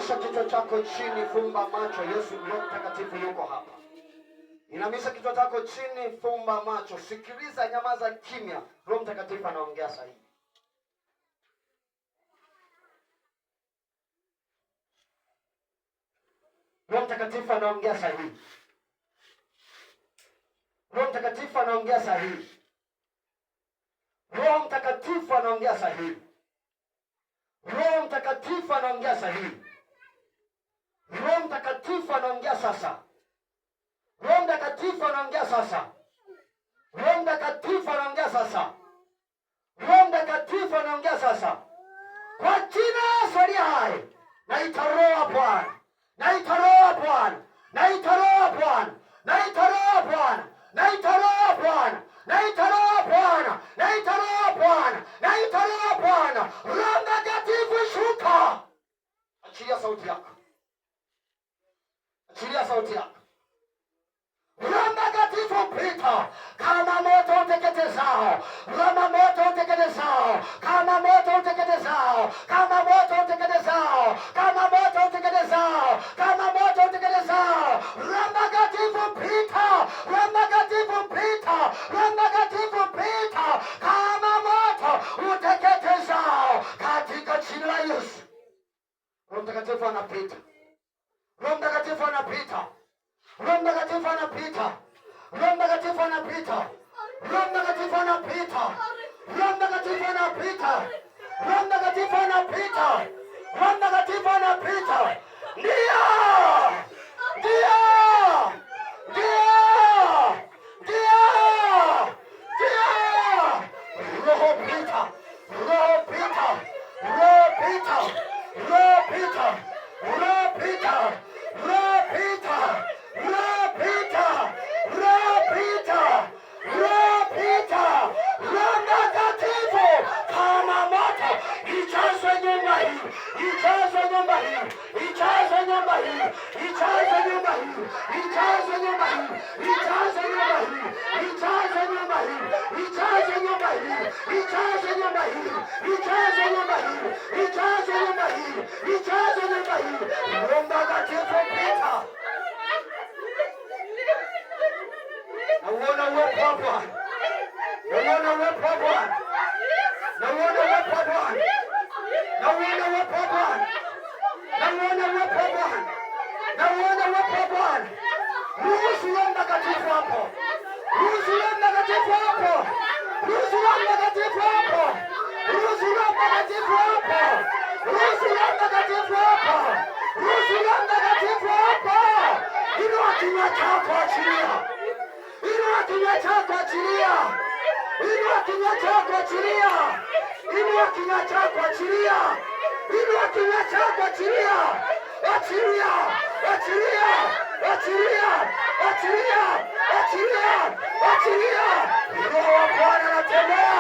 Inamisha kichwa chako chini, fumba macho. Yesu Roho Mtakatifu yuko hapa. Inamisha kichwa chako chini, fumba macho. Sikiliza, nyamaza kimya. Roho Mtakatifu anaongea sasa hivi. Roho Mtakatifu anaongea sasa hivi. Roho Mtakatifu anaongea sasa hivi. Roho Mtakatifu anaongea sasa hivi. Roho Mtakatifu anaongea sasa hivi. Roho Mtakatifu anaongea sasa. Roho Mtakatifu anaongea sasa. Roho Mtakatifu anaongea sasa. Roho Mtakatifu anaongea sasa. Kwa jina la Yesu aliye hai, naita roho Bwana. Naita roho Bwana. Naita roho Bwana. Naita roho Bwana. Naita roho Bwana. Naita roho Bwana. Naita roho Bwana. Naita roho Bwana. Roho Mtakatifu shuka. Achilia sauti yako. Achilia sauti yako. Roho Mtakatifu pita kama moto uteketezao. Kama moto uteketezao. Kama moto uteketezao. Kama moto uteketezao. Kama moto uteketezao. Kama moto uteketezao. Roho Mtakatifu pita. Roho Mtakatifu pita. Roho Mtakatifu pita kama moto uteketezao katika jina la Yesu. Roho Mtakatifu anapita. Roho Mtakatifu anapita. Roho Mtakatifu anapita. Roho Mtakatifu anapita. Roho Mtakatifu anapita. Roho Mtakatifu anapita. Roho Mtakatifu anapita. Roho Mtakatifu anapita. Ndio! Ndio! Ndio! Ndio! Ndio! Roho pita. Roho pita. Roho pita. Roho pita. Roho pita. Roho pita. Roho pita. Roho pita. Roho pita. Roho Mtakatifu kama moto ijaze nyumba hii. Ijaze nyumba hii. Ijaze nyumba hii. Ijaze nyumba hii. Ijaze nyumba hii. Ijaze nyumba hii. Ijaze nyumba hii. Ijaze nyumba hii. Ijaze nyumba hii. Ijaze nyumba hii. Ijaze nyumba hii. Ijaze nyumba hii. Roho Mtakatifu pita. Nauona uwepo wa Bwana. Nauona uwepo wa Bwana. Nauona uwepo wa Bwana. Nauona uwepo wa Bwana. Nauona uwepo wa Bwana. Nauona uwepo wa Bwana. Ruhusu Roho Mtakatifu hapo. Ruhusu Roho Mtakatifu hapo. Ruhusu Roho Mtakatifu hapo. Ruhusu Roho Mtakatifu hapo. Ruhusu Roho Mtakatifu hapo. Ruhusu Roho Mtakatifu hapo. Inua kinywa chako, achilia. Inua kinywa chako, achilia. Inua kinywa chako, achilia. Inua kinywa chako, achilia. Inua kinywa chako, achilia. Achilia. Achilia. Achilia. Achilia. Achilia. Achilia. Roho wa Bwana anatembea.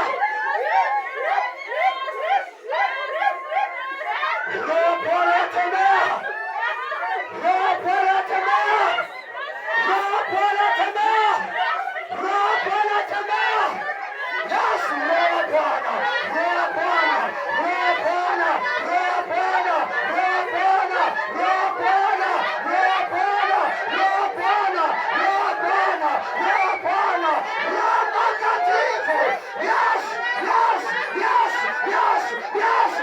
Roho wa Bwana anatembea. Roho wa Bwana anatembea. Roho wa Bwana anatembea. Roho wa Bwana anatembea. Yesu, Roho wa Bwana. Roho wa Bwana. Roho wa Bwana. Roho wa Bwana. Roho wa Bwana. Roho wa Bwana. Roho wa Bwana. Roho wa Bwana. Roho wa Bwana. Roho wa Bwana. Roho Mtakatifu. Yes. Yes. Yes. Yes. Yes. Yes.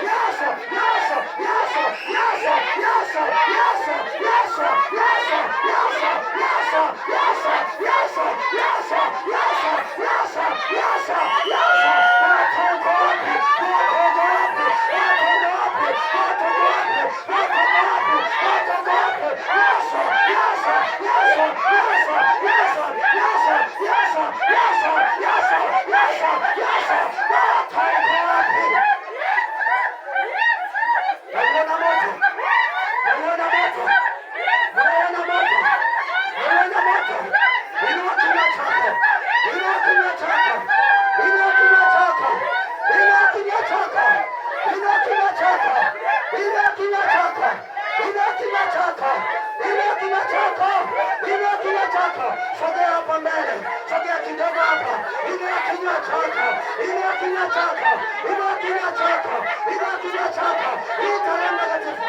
Yes. Yes. Yes. Yes. Yes. Yes. Yes. Yes. Sogea hapa mbele. Sogea kidogo hapa. Inua kinywa chako, inua kinywa chako, inua kinywa chako, inua kinywa chako. Ita Roho Mtakatifu.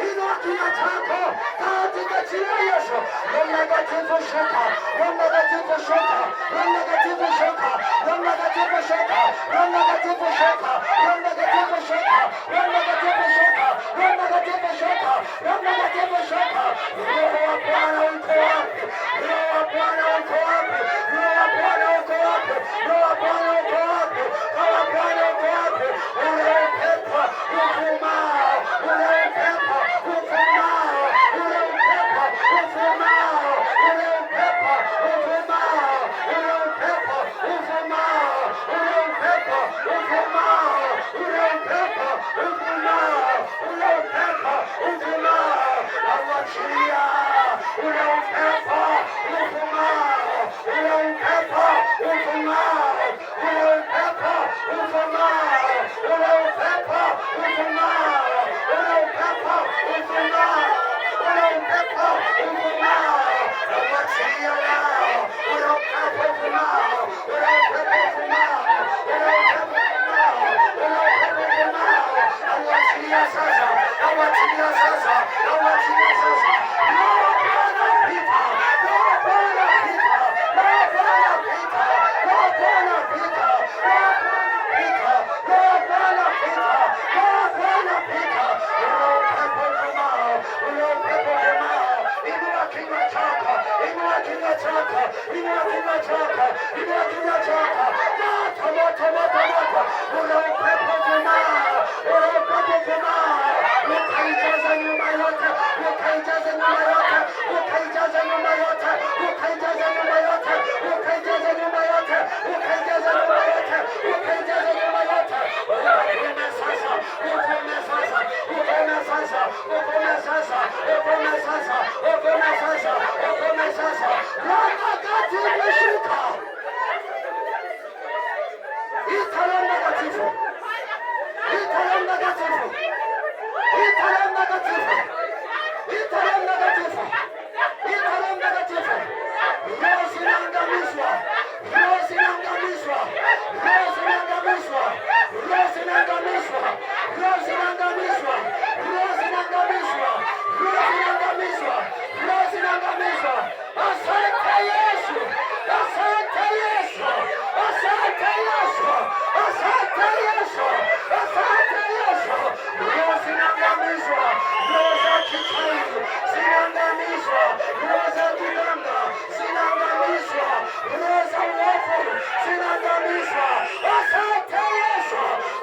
Inua kinywa chako katika jina la Yesu. Roho Mtakatifu shuka, Roho Mtakatifu shuka, Roho Mtakatifu shuka, Roho Mtakatifu shuka, Roho Mtakatifu shuka, Roho Mtakatifu shuka, Roho Mtakatifu shuka, Roho Mtakatifu shuka, Roho Mtakatifu shuka. Roho wa Bwana uko wapi? Roho wa Bwana uko wapi? Roho wa Bwana uko wapi? Roho wa Bwana uko wapi? Roho wa Bwana uko wapi? Ule upepo uvumao, ule upepo uvumao, ule upepo uvumao, ule upepo uvumao, ule upepo uvumao, ule upepo uvumao, ule upepo uvumao, ule upepo uvumao, awachilia ule upepo uvumao, ule upepo uvumao, ule upepo uvumao, ule upepo uvumao, ule upepo uvumao, ule upepo uvumao, awachilia nao, ule upepo uvumao, ule upepo uvumao, ule upepo uvumao, ule upepo uvumao, awachilia sasa, awachilia sasa, awachilia sasa. Roho Bwana pita, Roho Bwana pita, Roho Bwana pita, Roho Bwana pita, Roho Bwana pita, Roho Bwana pita, Roho Bwana pita, ule upepo uvumao, ule upepo uvumao. Inua kinywa chako, inua kinywa chako, inua kinywa chako, inua kinywa chako. Moto, moto, moto, moto, ule upepo uvumao, ule upepo uvumao. Ukaijaza nyumba yote, ukaijaza nyumba yote, ukaijaza nyumba yote, ukaijaza nyumba yote, ukaijaza nyumba yote, ukaijaza nyumba yote, ukaijaza nyumba yote. Uvume sasa, uvume sasa, uvume sasa, uvume sasa, uvume sasa, uvume sasa, uvume sasa. Roho Mtakatifu shuka. Ita Roho Mtakatifu, ita Roho Mtakatifu, ita Roho Mtakatifu, ita Roho Mtakatifu, ita Roho Mtakatifu. Roho zinaangamizwa, roho zinaangamizwa, roho zinaangamizwa, roho zinaangamizwa, roho zinaangamizwa, roho zinaangamizwa, roho zinaangamizwa, roho zinaangamizwa. Asante Yesu, asante Yesu, asante Yesu, asante Yesu, asante Yesu. Roho zinaangamizwa, roho za kichawi zinaangamizwa, roho za kiganga zinaangamizwa, roho za uovu zinaangamizwa. Asante Yesu,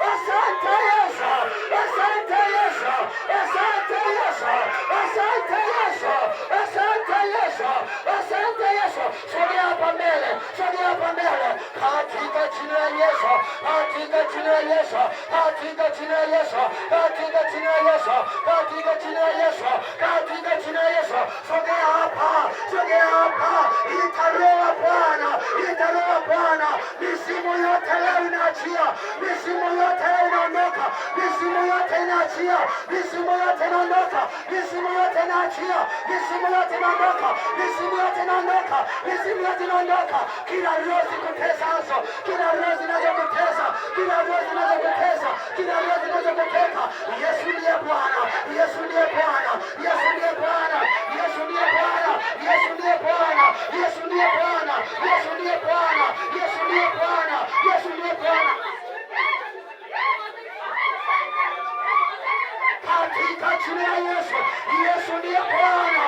asante Yesu, asante Yesu, asante Yesu, asante Yesu, asante Yesu, asante Yesu. Sogea hapa mbele, sogea hapa mbele, katika jina la Yesu, katika jina la Yesu, katika jina la Yesu, katika jina la Yesu, katika jina la Yesu, katika jina la Yesu. Sogea hapa, sogea hapa. Ita Roho wa Bwana, ita Roho wa Bwana. Misimu yote leo inaachia, misimu yote leo inaondoka, misimu yote inaachia, misimu yote inaondoka, misimu yote inaachia, misimu yote inaondoka, misimu yote inaondoka, misimu yote inaondoka. Kila roho zikutesazo, kila roho zinazokutesa, kila roho zinazokutesa, kila roho zinazokuteka. Yesu ndiye Bwana, Yesu ndiye Bwana, Yesu ndiye Bwana, Yesu ndiye Bwana, Yesu ndiye Bwana, Yesu ndiye Bwana, Yesu ndiye Bwana, Yesu ndiye Bwana, Yesu ndiye Bwana. Katika jina la Yesu, Yesu ndiye Bwana.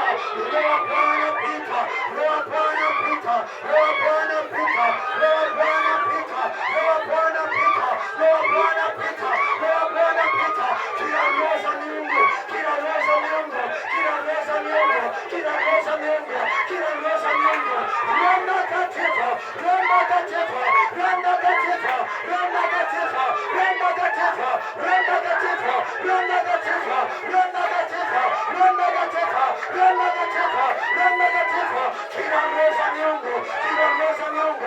Roho wa Bwana pita, Roho wa Bwana pita, Roho wa Bwana pita, Roho wa Bwana pita, Roho wa Bwana pita, Roho wa Bwana pita, Roho wa Bwana pita. Kila roho za miungu, kila roho za miungu, kila roho za miungu, kila roho za miungu, kila roho za miungu. Roho Mtakatifu, Roho Mtakatifu, Roho Mtakatifu, Roho Mtakatifu, Roho Mtakatifu, Roho Mtakatifu, Roho Mtakatifu, Roho Mtakatifu, Roho Mtakatifu, Roho Mtakatifu, Roho Mtakatifu. Kila roho za miungu, kila roho za miungu,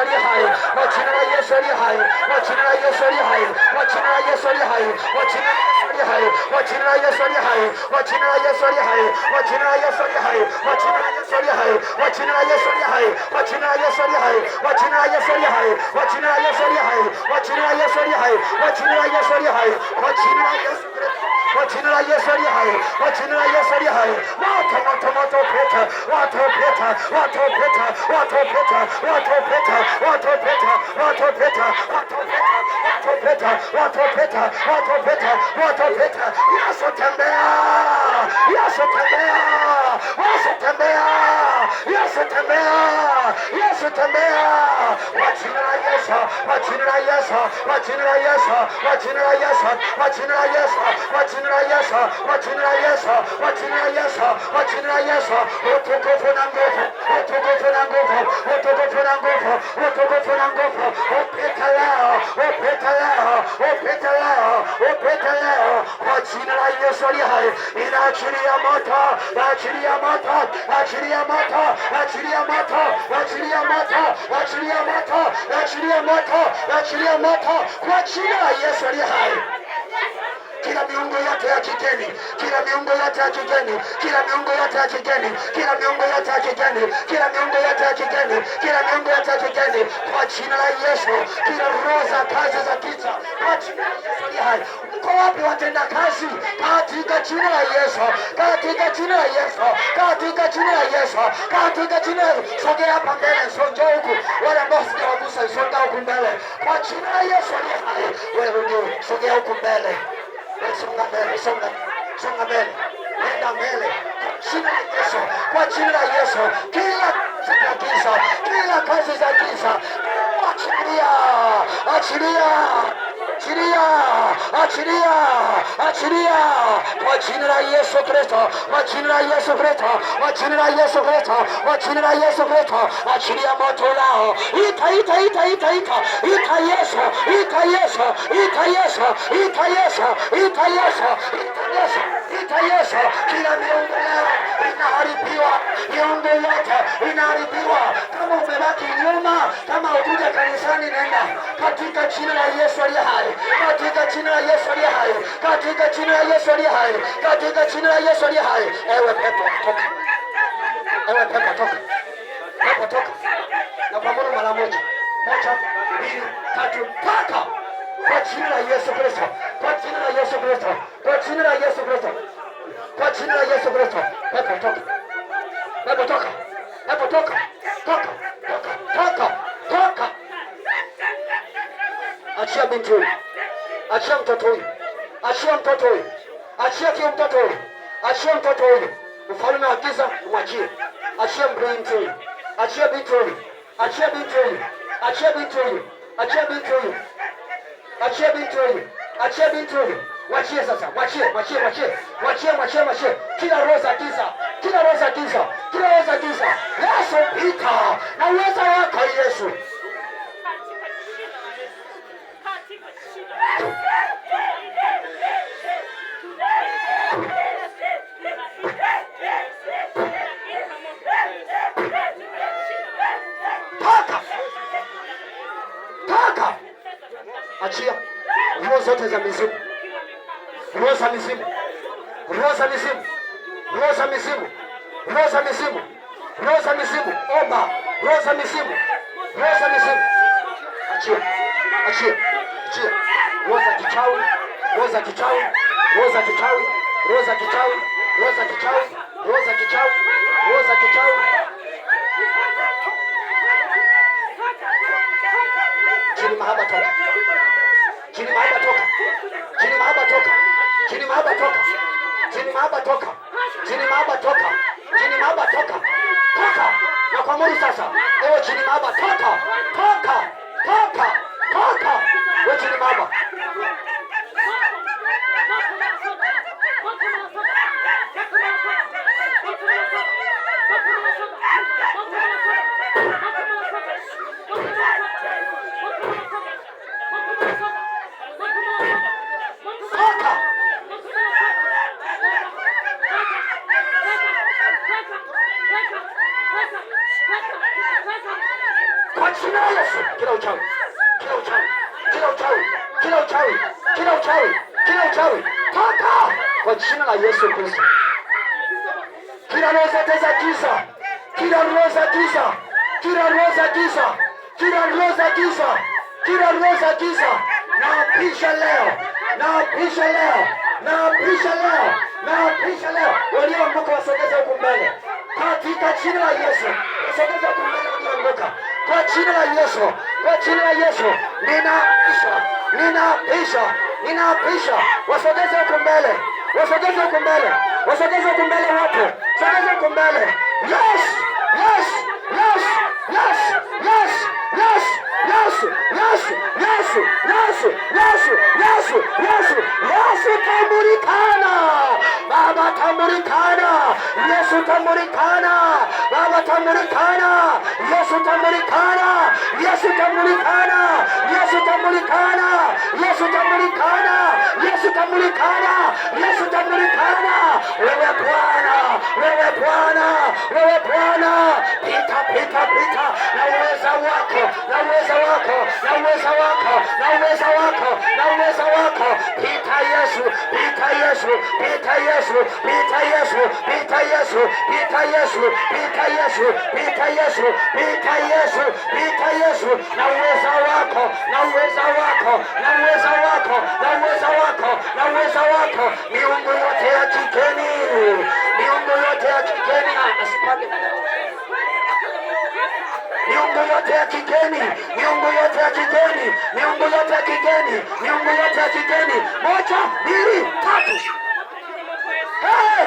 aliye hai, kwa jina la Yesu aliye hai, kwa jina la Yesu aliye hai, kwa jina la Yesu aliye hai, kwa jina la Yesu aliye hai, kwa jina la Yesu aliye hai, kwa jina la Yesu aliye hai, kwa jina la Yesu aliye hai, kwa jina la Yesu aliye hai, kwa jina la Yesu aliye hai, kwa jina la Yesu aliye hai, kwa jina la Yesu aliye hai, kwa jina la Yesu aliye hai, kwa jina la Yesu aliye hai, kwa jina la Yesu aliye hai, kwa jina la Yesu kwa jina la Yesu aliye hai, kwa jina la Yesu aliye hai, moto pita, watu pita, watu pita, watu pita, watu pita, watu pita, watu pita, watu pita, watu pita, watu pita, watu pita. Yesu tembea, Yesu tembea, Yesu tembea, Yesu tembea, Yesu tembea, kwa jina la Yesu, kwa jina la Yesu, kwa jina la Yesu, kwa jina la Yesu, kwa jina la Yesu, kwa jina la Yesu, kwa jina la Yesu, kwa jina la Yesu, kwa jina la Yesu, utukufu na nguvu, utukufu na nguvu, utukufu na nguvu, utukufu na nguvu, upite leo, upite leo, upite leo, upite leo, kwa jina la Yesu aliye hai, inaachilia moto, achilia moto, achilia moto, achilia moto, achilia moto, achilia moto, achilia moto, achilia moto, kwa jina la Yesu aliye hai. Kila miungu yote ya kigeni, kila miungu yote ya kigeni, kila miungu yote ya kigeni, kila miungu yote ya kigeni, kila miungu yote ya kigeni, kila miungu yote ya kigeni, kwa jina la Yesu, kila roho za kazi za giza, kwa jina la Yesu aliye hai. Mko wapi watenda kazi? Katika jina la Yesu, katika jina la Yesu, katika jina la Yesu, katika jina la Yesu. Sogea hapa mbele, songa huku. Wale ambao sijawagusa, songa huku mbele, kwa jina la Yesu aliye hai. Wewe ndio sogea huku mbele. Songa mbele, songa mbele, nenda mbele, jina la Yesu, kwa jina la Yesu, kila kazi za giza, kila kazi za giza, achilia, achilia, achilia, achilia, achilia, kwa jina la Yesu Kristo, kwa jina la Yesu Kristo, kwa jina la Yesu Kristo, kwa jina la Yesu Kristo, achilia moto lao, ita Yesu, ita Yesu, ita Yesu, ita Yesu, ita Yesu, ita Yesu, ita Yesu, kila miungu leo inaharibiwa, miungu yote inaharibiwa. Kama umebaki nyuma, kama ukuja kanisani, nenda katika jina la Yesu aliye hai, katika jina la Yesu aliye hai, katika jina la Yesu aliye hai, katika jina la Yesu aliye hai. Ewe pepo toka, ewe pepo toka, pepo toka, na kuamuru mara moja, 1, 2, 3, toka kwa jina la Yesu Kristo, kwa jina la Yesu Kristo, kwa jina la Yesu Kristo, kwa jina la Yesu Kristo. Pepo toka, pepo toka, pepo toka, toka, toka, toka, toka. Achia binti huyu, achia mtoto huyu, achia mtoto huyu, achia kile mtoto huyu, achia mtoto huyu. Ufalme wa giza umwachie, achia binti huyu, achia binti huyu, achia binti huyu, achia binti huyu, achia binti huyu, achia binti huyu, achia binti huyu. Wachie sasa, wachie, wachie, wachie, wachie, wachie, wachie. Kila roho za giza, kila roho za giza, kila roho za giza, Yesu pita na uweza wako Yesu. Paka, paka, achia roho zote za mizimu, roho za mizimu, roho za mizimu, roho za mizimu, roho za mizimu, roho za mizimu, omba roho za mizimu, roho za mizimu, achia, achia, achia, roho za kichawi, roho za kichawi, roho za kichawi, roho za kichawi, roho za kichawi, roho za kichawi, roho za kichawi. Jini mahaba toka, jini mahaba toka, jini mahaba toka, jini mahaba toka, jini mahaba toka, jini mahaba toka, jini mahaba toka, toka na kwa mwili sasa. Ewe jini mahaba toka, toka, toka, toka, wewe jini mahaba. Kwa kwa jina la Yesu. Kila uchawi, kila uchawi, kila uchawi, kila uchawi, kila uchawi, kila uchawi, toka kwa jina la Yesu Kristo. Kila roho zote za giza, kila roho za giza, kila roho za giza, kila roho za giza, kila roho za giza, naapisha leo, naapisha leo, naapisha leo, naapisha leo. Walioanguka wasogeze huku mbele katika jina la Yesu. Wasogeze huku mbele walioanguka kwa jina la Yesu, kwa jina la Yesu. Ninaapisha, ninaapisha, ninaapisha. Wasogeze huku mbele, wasogeze huku mbele, wasogeze huku mbele wote, wasogeze huku mbele. Yes, yes, yes, yes, yes, yes, yes, yes, yes, yes, yes, yes, yes, yes, tambulikana. Baba tambulikana, Yesu tambulikana, Baba tambulikana, Yesu tambulikana, Yesu tambulikana, Yesu tambulikana, Yesu tambulikana, Yesu tambulikana, Yesu tambulikana. Wewe Bwana, wewe Bwana, wewe Bwana, pita, pita, pita na uweza wako, na uweza wako, na uweza wako, na uweza wako, na uweza wako. Pita Yesu, pita Yesu, pita Yesu, pita Yesu, pita Yesu, pita Yesu, pita Yesu, pita Yesu, pita Yesu, pita Yesu na uweza wako, na uweza wako, na uweza wako, na uweza wako, na uweza wako. Miungu yote ya kigeni, miungu yote ya kigeni, asipake miungu yote ya kigeni, miungu yote ya kigeni, miungu yote ya kigeni, miungu yote ya kigeni. Moja, mbili, tatu. Hey!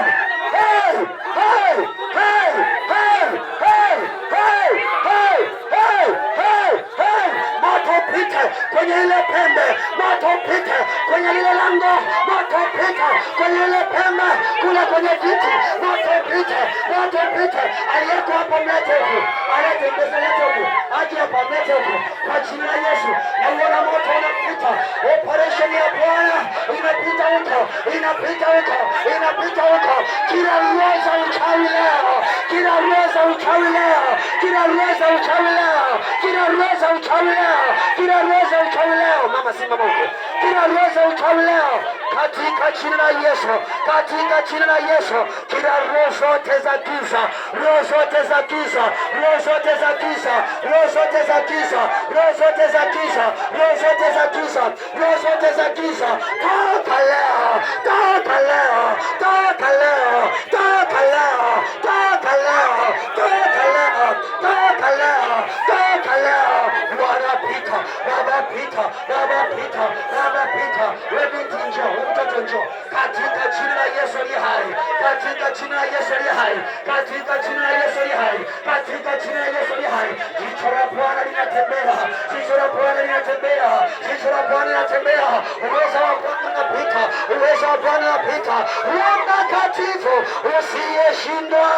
Hey! Hey! Hey! Hey! Hey! Hey! Hey! Hey! Hey! Hey! Moto pite kwenye ile pembe, moto pite kwenye lile lango, moto pite kwenye ile pembe, kule kwenye viti, moto pite, moto pite. Aliyeko hapa mlete huku, alete mbele lete huku, aje hapa mlete huku kwa jina la Yesu. Na uona moto unapita, operation ya Bwana inapita huko, inapita huko, inapita huko. Kila roho za uchawi leo, kila roho za uchawi leo, kila roho za uchawi leo, kila roho za uchawi leo, kila roho za uchawi leo. Mama simama huko. Kila roho za uchawi leo katika jina la Yesu, katika jina la Yesu. Kila roho zote za giza, roho zote za giza, roho zote za giza, roho zote za giza, roho zote za giza, roho zote za giza, roho zote za giza, toka leo, toka leo, toka leo, toka leo, toka leo, toka leo, toka leo, toka leo. Bwana pita, Baba pita, Baba pita, Baba pita. Wewe njoo, mtoto njoo katika jina la Yesu aliye hai, katika jina la Yesu aliye hai, katika jina la Yesu aliye hai, katika jina la Yesu aliye hai. Jicho la Bwana linatembea, jicho la Bwana linatembea, jicho la Bwana linatembea. Uwezo wa Bwana unapita, uwezo wa Bwana unapita. Roho Mtakatifu usiyeshindwa,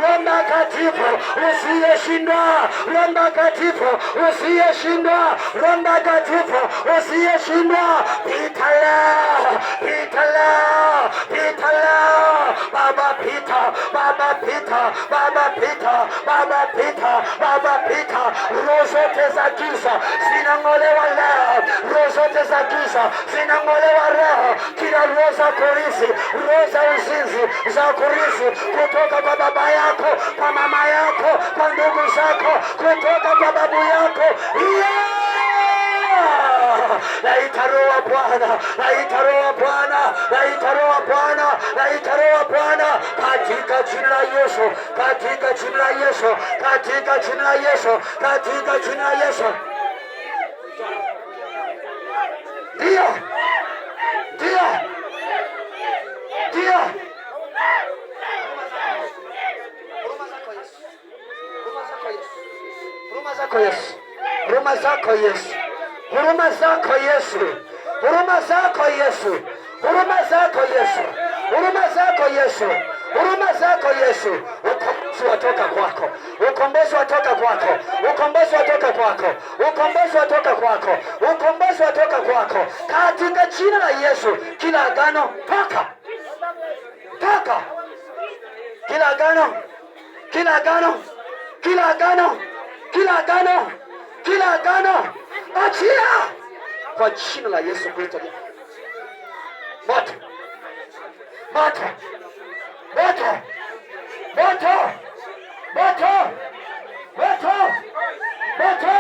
Roho Mtakatifu usiyeshindwa, Roho Mtakatifu usiyeshindwa, Roho Mtakatifu usiyeshindwa. Pita leo, pita leo, pita leo. Baba pita, Baba pita, Baba pita, Baba pita, Baba pita. Roho zote za giza zinang'olewa leo, roho zote za giza zinang'olewa leo. Kila roho za kurithi, roho za uzinzi, za kurithi kutoka kwa baba yako, kwa mama yako, kwa ndugu zako, kutoka kwa babu yako, naita roho wa Bwana, naita roho wa Bwana, naita roho wa Bwana, naita roho wa Bwana katika jina la Yesu, katika jina la Yesu, katika jina la Yesu, katika jina la Yesu. Ndio, ndio, ndio. Huruma zako Yesu, huruma zako Yesu, huruma zako Yesu, huruma zako Yesu, huruma zako Yesu, huruma zako Yesu, huruma zako Yesu. Ukombozi watoka kwako, ukombozi watoka kwako, ukombozi watoka kwako, ukombozi watoka kwako, ukombozi watoka kwako katika jina la Yesu. Kila agano toka, toka, kila agano, kila agano, kila agano, kila kila agano, achia kwa jina la Yesu Kristo. Moto, moto, moto, moto, moto, moto, moto,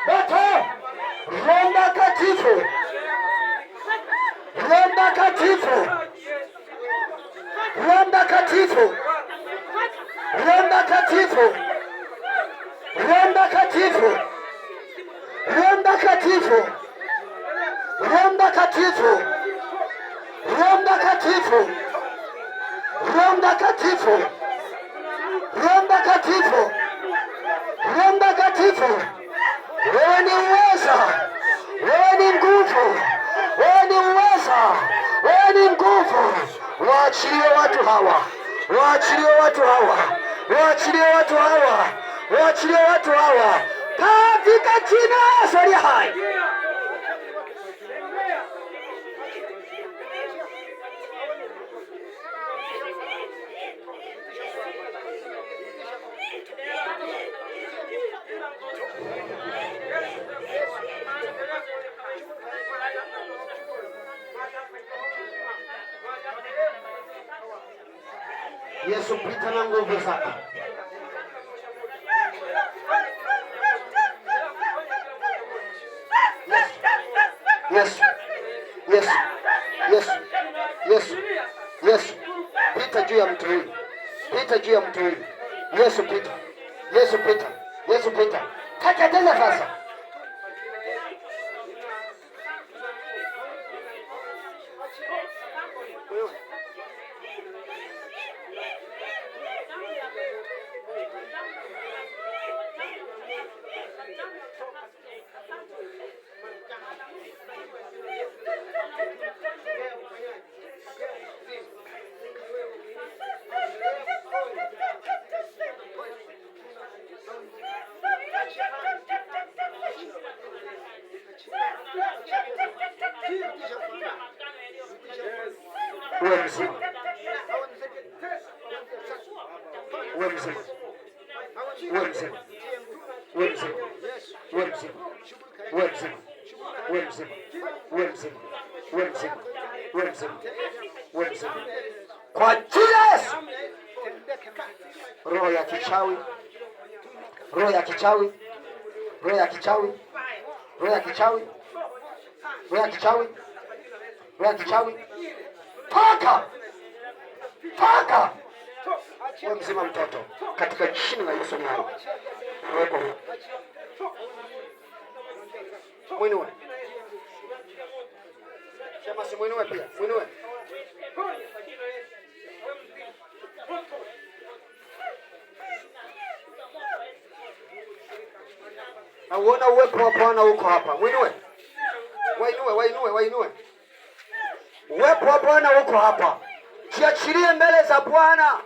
moto, Roho Mtakatifu, Roho Mtakatifu, Roho Mtakatifu, Roho Mtakatifu, Roho Mtakatifu, Roho Mtakatifu, Roho Mtakatifu, Roho Mtakatifu, Roho Mtakatifu, Roho Mtakatifu, Roho Mtakatifu, wewe ni uweza, wewe ni nguvu, wewe ni uweza, wewe ni nguvu. Waachilie watu hawa, waachilie watu hawa, waachilie watu hawa, waachilie watu hawa katika jina la Yesu aliye hai. Yesu, pita na nguvu zako. Yesu, Yesu, Yesu, Yesu, Yesu, pita juu ya mtu huyu, pita juu ya mtu huyu. Yesu, pita, Yesu, pita, Yesu, pita. Teketeza sasa. Uwe mzima, uwe mzima, uwe mzima, uwe mzima, uwe mzima, uwe mzima, uwe mzima, uwe mzima, uwe mzima, uwe mzima, uwe mzima, kwa jina la Yesu. Roho ya kichawi, roho ya kichawi, roho ya kichawi, roho ya kichawi, roho ya kichawi, roho ya kichawi, toka, toka, wewe mzima mtoto, katika jina la Yesu nao. Wewe mwinue, sema si mwinue pia, mwinue. Nauona uwepo wa Bwana uko hapa. Mwinue. Wainue, wainue, wainue. Uwepo wa Bwana uko hapa. Jiachilie mbele za Bwana.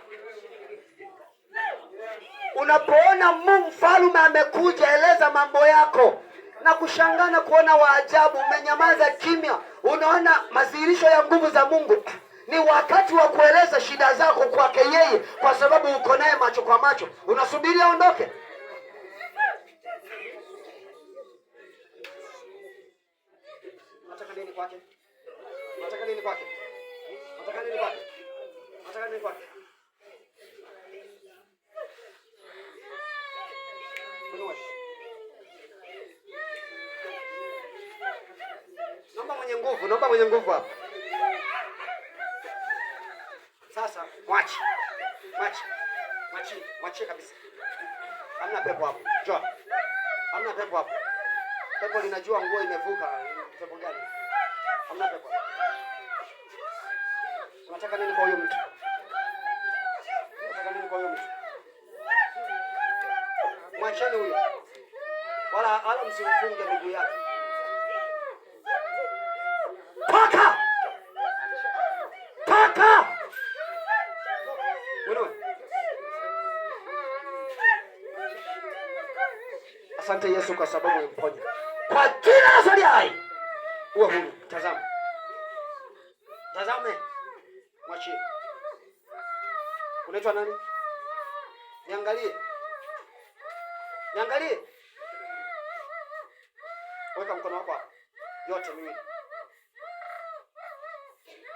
Unapoona Mungu mfalme amekuja, eleza mambo yako. Na kushangana kuona waajabu, umenyamaza kimya. Unaona madhihirisho ya nguvu za Mungu. Ni wakati wa kueleza shida zako kwake yeye, kwa sababu uko naye macho kwa macho. Unasubiri aondoke? Nataka nini kwake? Nataka nini kwake? Nataka nini kwake? Nataka nini kwake? Naomba mwenye nguvu, naomba mwenye nguvu hapa. Sasa mwachi. Mwachi. Mwachi, mwachi kabisa. Hamna pepo hapo. Njoo. Hamna pepo hapo. Pepo linajua nguo imevuka. Pepo gani? Hamna pepo. Unataka nini kwa huyo mtu? Unataka nini kwa huyo mtu? Mwacheni huyo. Wala msimfunge miguu yake. Toka! Toka! Wewe. Asante Yesu kwa sababu umemponya. Kwa jina la Yesu aliye hai. Uwe huru. Tazama. Tazame. Mwachie. Unaitwa nani? Niangalie. Niangalie. Weka mkono wako hapa. Yote miwili.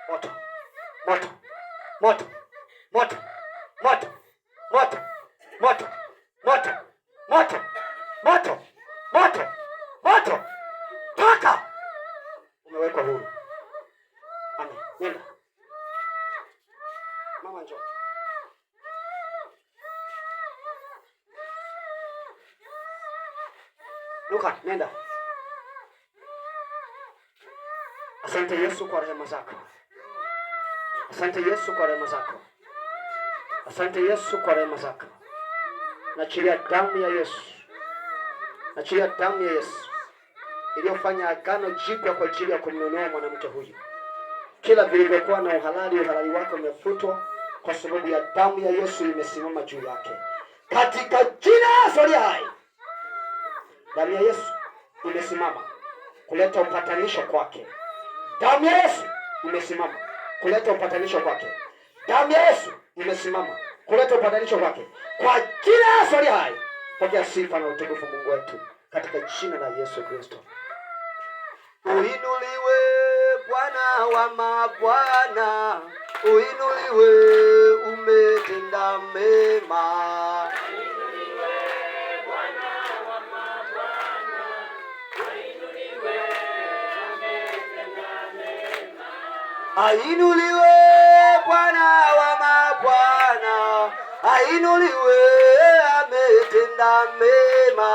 Moto. Moto. Moto. Moto. Moto. Moto. Moto. Moto. Moto. Moto. Moto. Moto. Toka. Umewekwa huru. Amen. Nenda. Mama njoo. Luka, nenda. Asante Yesu kwa rehema zako. Asante Yesu kwa rehema zako. Asante Yesu kwa rehema zako. Naachilia damu ya Yesu. Naachilia damu ya Yesu iliyofanya agano jipya kwa ajili ya kumnunua mwanamke huyu. Kila vilivyokuwa na uhalali wako umefutwa kwa sababu ya damu ya Yesu imesimama juu yake. Katika jina la Yesu aliye hai. Damu ya Yesu imesimama kuleta upatanisho kwake. Damu ya Yesu imesimama kuleta upatanisho kwake. Damu ya Yesu imesimama kuleta upatanisho kwake. Kwa jina la Yesu aliye hai. Pokea sifa na utukufu Mungu wetu katika jina la Yesu Kristo. Uinuliwe Bwana wa mabwana. Uinuliwe, umetenda mema. Ainuliwe Bwana wa mabwana. Ainuliwe, ametenda mema.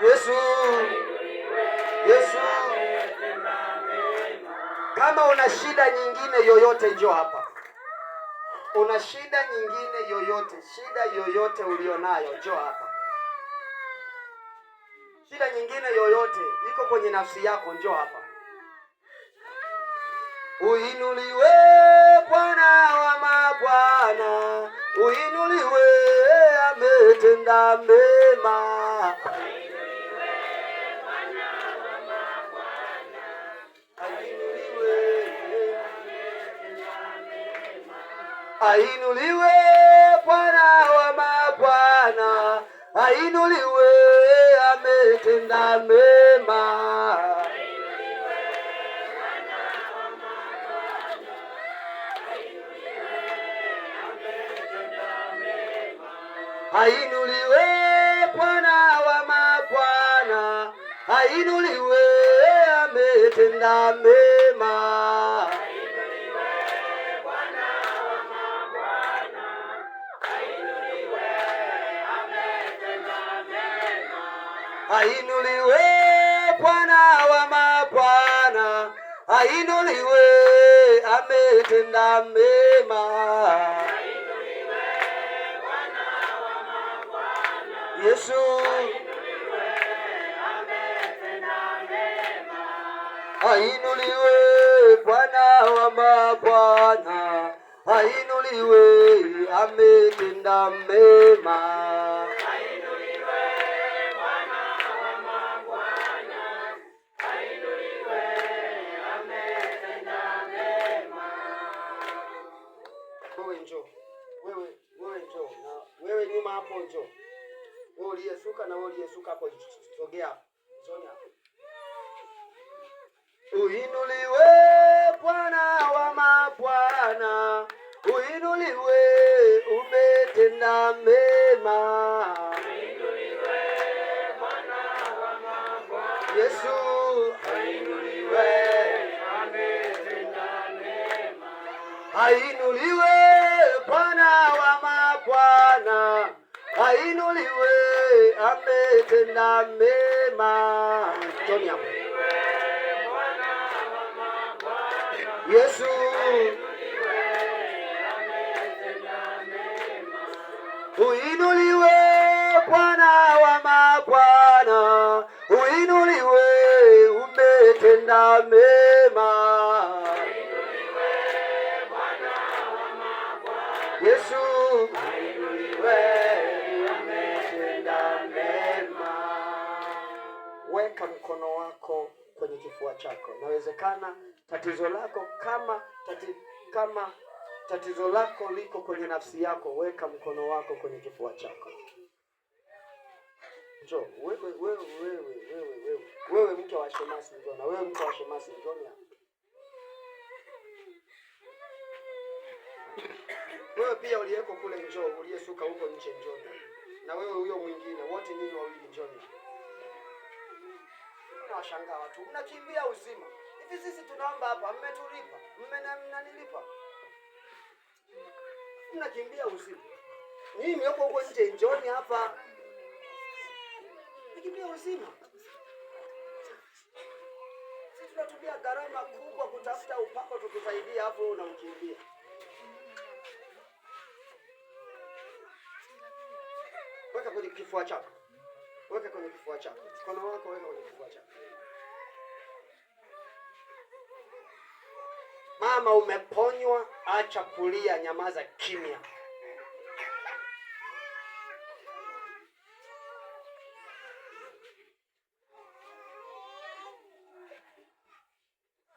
Yesu. Yesu. Kama una shida nyingine yoyote njoo hapa. Una shida nyingine yoyote, shida yoyote ulionayo njoo hapa. Shida nyingine yoyote iko kwenye nafsi yako njoo hapa. Uinuliwe Bwana wa mabwana. Uinuliwe, ametenda mema. Ainuliwe Bwana wa mabwana. Ainuliwe, ametenda mema. Ainuliwe Bwana wa mabwana. Ainuliwe, ametenda mema. Ainuliwe Bwana wa mabwana. Ainuliwe, ametenda mema. Yesu. Ainuliwe Bwana wa mabwana. Ainuliwe, ametenda mema. Wewe njoo. Na wewe nyuma hapo njoo. Wewe uliyesuka na wewe uliyesuka hapo sogea. Njoni hapo. Uinuliwe Bwana wa mabwana. Uinuliwe, umetenda mema. Uinuliwe Bwana wa mabwana. Yesu. Ainuliwe, ametenda mema. Ainuliwe Bwana wa mabwana. Ainuliwe, ametenda mema. Njoni hapo. Yesu. Uinuliwe Bwana wa mabwana. Uinuliwe, umetenda mema. Yesu. Weka mkono wako kwenye kifua chako. Inawezekana tatizo lako kama Tatizo lako liko kwenye nafsi yako, weka mkono wako kwenye kifua chako. Njoo, wewe mke wa shemasi njoo, na wewe mke wa shemasi njoo. Wewe pia uliyeko kule njoo, uliyesuka huko nje njoo. Na wewe huyo mwingine, wote ninyi wawili njoo. Nawashangaa watu, mnakimbia uzima. Hivi sisi tunaomba hapa, mmetulipa, mmenanilipa. Mnakimbia uzima. Nyinyi mko huko nje njoni hapa. Mnakimbia uzima. Sisi tunatumia gharama kubwa kutafuta upako tukusaidia, hapo unamkimbia. Weka kwenye kifua chako. Weka kwenye kifua chako. Mkono wako weka kwenye kifua chako. Mama, umeponywa, acha kulia, nyamaza kimya.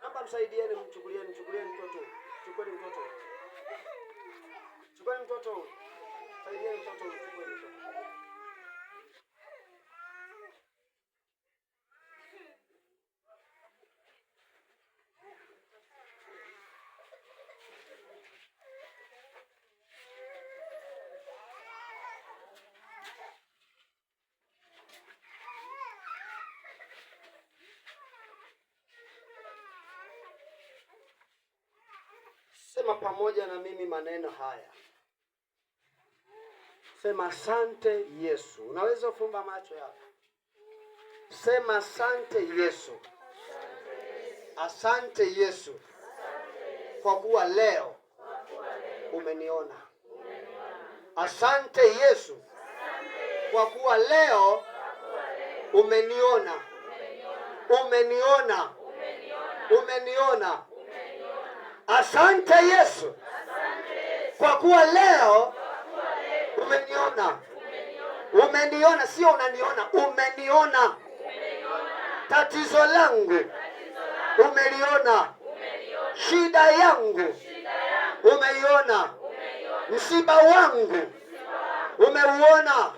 Naomba msaidieni, mchukulieni mtoto. Chukueni mtoto. Chukueni mtoto. Saidieni mtoto, chukueni mtoto. Sema pamoja na mimi maneno haya. Sema asante Yesu. Unaweza kufumba macho yako. Sema asante Yesu. Asante Yesu. Kwa kuwa leo umeniona. Asante Yesu. Kwa kuwa leo umeniona. Umeniona. Umeniona. Asante Yesu. Kwa kuwa leo umeniona. Umeniona, sio unaniona, umeniona. Tatizo langu umeliona. Shida yangu umeiona. Msiba wangu umeuona.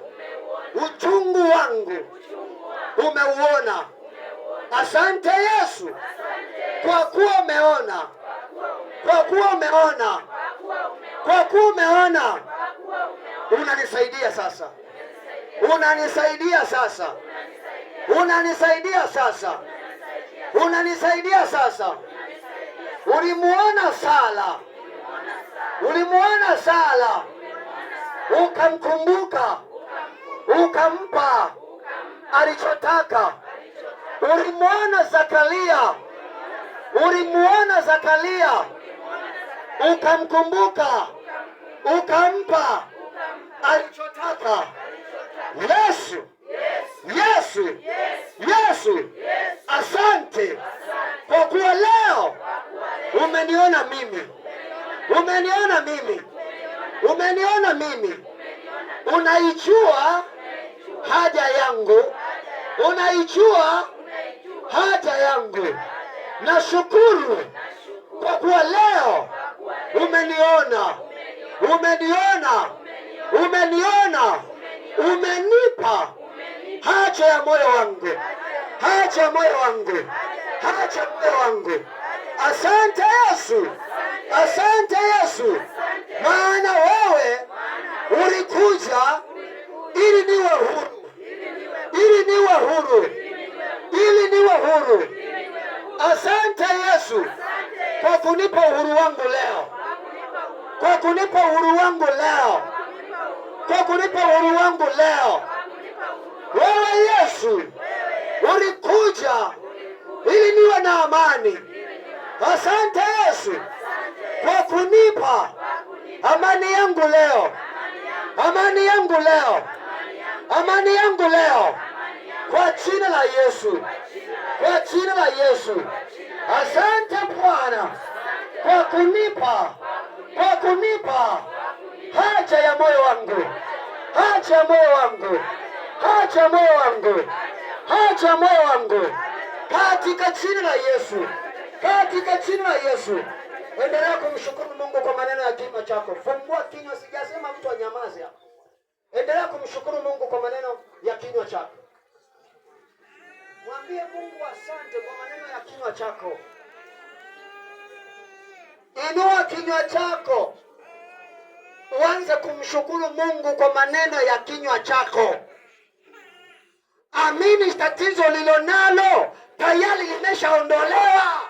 Uchungu wangu umeuona. Asante Yesu. Kwa kuwa umeona. Kwa kuwa umeona. Kwa kuwa umeona. Unanisaidia sasa. Unanisaidia sasa. Unanisaidia sasa. Unanisaidia sasa. Ulimuona Sala. Ulimuona Sala. Ukamkumbuka. Ukampa alichotaka. Ulimuona Zakaria. Ulimuona Zakaria. Ukamkumbuka. Ukampa alichotaka. Yesu. Yesu. Yesu. Asante. Kwa kuwa leo umeniona mimi. Umeniona mimi. Umeniona mimi. Unaijua haja yangu. Unaijua haja yangu. Nashukuru kwa kuwa leo umeniona. Umeniona. Umeniona. Umenipa haja ya moyo wangu. Haja ya moyo wangu. Haja ya moyo wangu. Asante Yesu. Asante Yesu. Maana wewe ulikuja ili niwe huru. Ili niwe huru. Ili niwe huru. Asante Yesu kwa kunipa uhuru wangu leo. Kwa kunipa uhuru wangu leo. Kwa kunipa uhuru wangu leo. Wewe Yesu ulikuja ili niwe na amani. Asante Yesu kwa kunipa amani yangu leo. Amani yangu leo. Amani yangu leo. Kwa jina la Yesu. Kwa jina la Yesu. Asante Bwana kwa kunipa. Kwa kunipa haja ya moyo wangu. Haja ya moyo wangu. Haja ya moyo wangu. Haja ya moyo wangu. Katika jina la Yesu. Katika jina la Yesu. Endelea kumshukuru Mungu kwa maneno ya kinywa chako. Fungua kinywa, sijasema mtu anyamaze hapo. Endelea kumshukuru Mungu kwa maneno ya kinywa chako. Mwambie Mungu asante kwa maneno ya kinywa chako. Inua kinywa chako, uanze kumshukuru Mungu kwa maneno ya kinywa chako. Amini tatizo lilonalo tayari limeshaondolewa.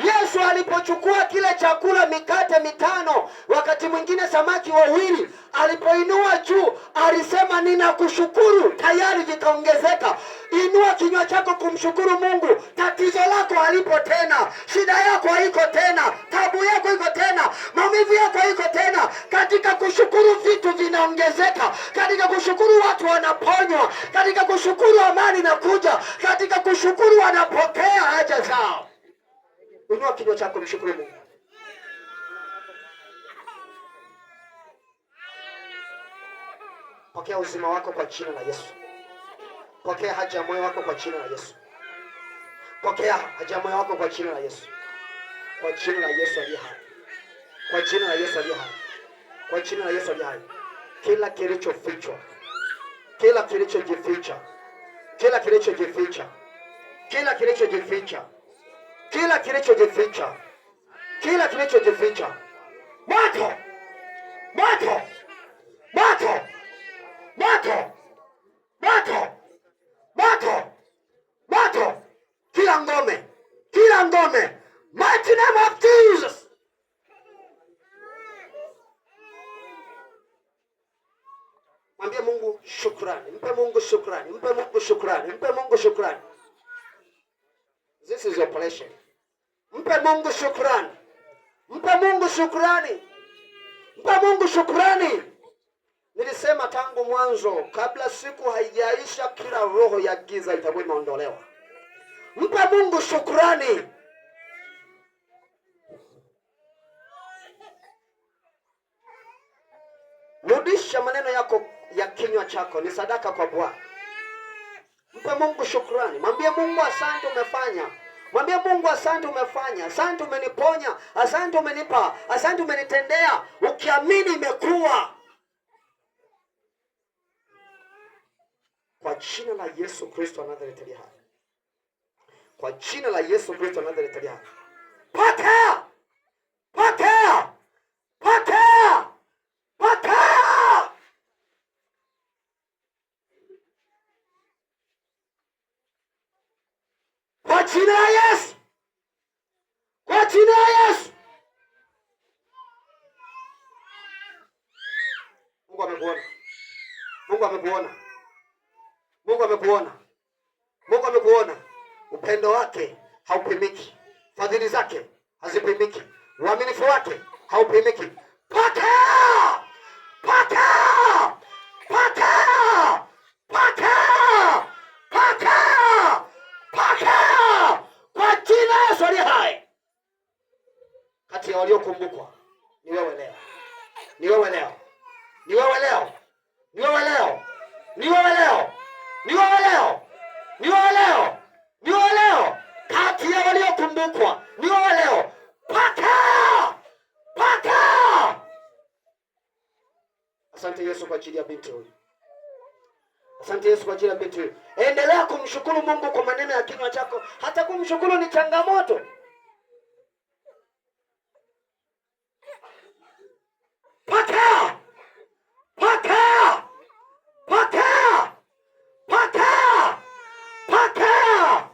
Yesu alipochukua kile chakula, mikate 5, wakati mwingine samaki 2, alipoinua juu alisema ninakushukuru, tayari vikaongezeka. Inua kinywa chako kumshukuru Mungu. Tatizo lako halipo tena, shida yako haiko tena, tabu yako iko tena, maumivu yako haiko tena. Katika kushukuru vitu vinaongezeka, katika kushukuru watu wanaponywa, katika kushukuru amani inakuja, katika kushukuru wanapokea haja zao. Inua kinywa chako mshukuru Mungu. Pokea uzima wako kwa jina la Yesu. Pokea haja ya moyo wako kwa jina la Yesu. Pokea haja ya moyo wako kwa jina la Yesu. Kwa jina la Yesu aliye hai. Kwa jina la Yesu aliye hai. Kwa jina la Yesu aliye hai. Kila kilichofichwa, kila kilichojificha, kila kilichojificha, kila kilichojificha, kila kilichojificha, kila kilichojificha, moto, moto, moto, moto, moto, moto, moto, kila ngome, kila ngome, mighty name of Jesus. Mwambie Mungu shukrani, mpe Mungu shukrani, mpe Mungu shukrani, mpe Mungu shukrani. This is operation. Mpe Mungu shukrani. Mpe Mungu shukrani. Mpe Mungu shukrani. Nilisema tangu mwanzo, kabla siku haijaisha, kila roho ya giza itakuwa imeondolewa. Mpe Mungu shukrani. Rudisha maneno yako ya kinywa chako, ni sadaka kwa Bwana. Mpe Mungu shukrani. Mwambie Mungu asante umefanya. Mwambie Mungu asante umefanya. Asante umeniponya. Asante umenipa. Asante umenitendea. Ukiamini imekuwa. Kwa jina la Yesu Kristo Nazareti hai. Kwa jina la Yesu Kristo Nazareti hai. Pokea! Pokea! Pokea! Pokea! Kwa jina la Yesu. Kwa jina la Yesu. Mungu amekuona. Mungu amekuona. Mungu amekuona. Mungu amekuona. Upendo wake haupimiki. Fadhili zake hazipimiki. Uaminifu wake haupimiki. Pokea! Pokea! Pokea! Pokea! Pokea! Pokea! Kwa jina la Yesu aliye hai. Kati ya waliokumbukwa ni wewe leo. Ni wewe leo. Ni wewe leo. Ni wewe leo. Ni wewe leo. Ni wewe leo. Ni wewe leo. Ni wewe leo. Kati ya waliokumbukwa ni wewe leo. Pokea! Pokea! Asante Yesu kwa ajili ya binti huyu. Asante Yesu kwa ajili ya binti huyu. Endelea kumshukuru Mungu kwa maneno ya kinywa chako. Hata kumshukuru ni changamoto. Pokea! Pokea! Pokea! Pokea! Pokea!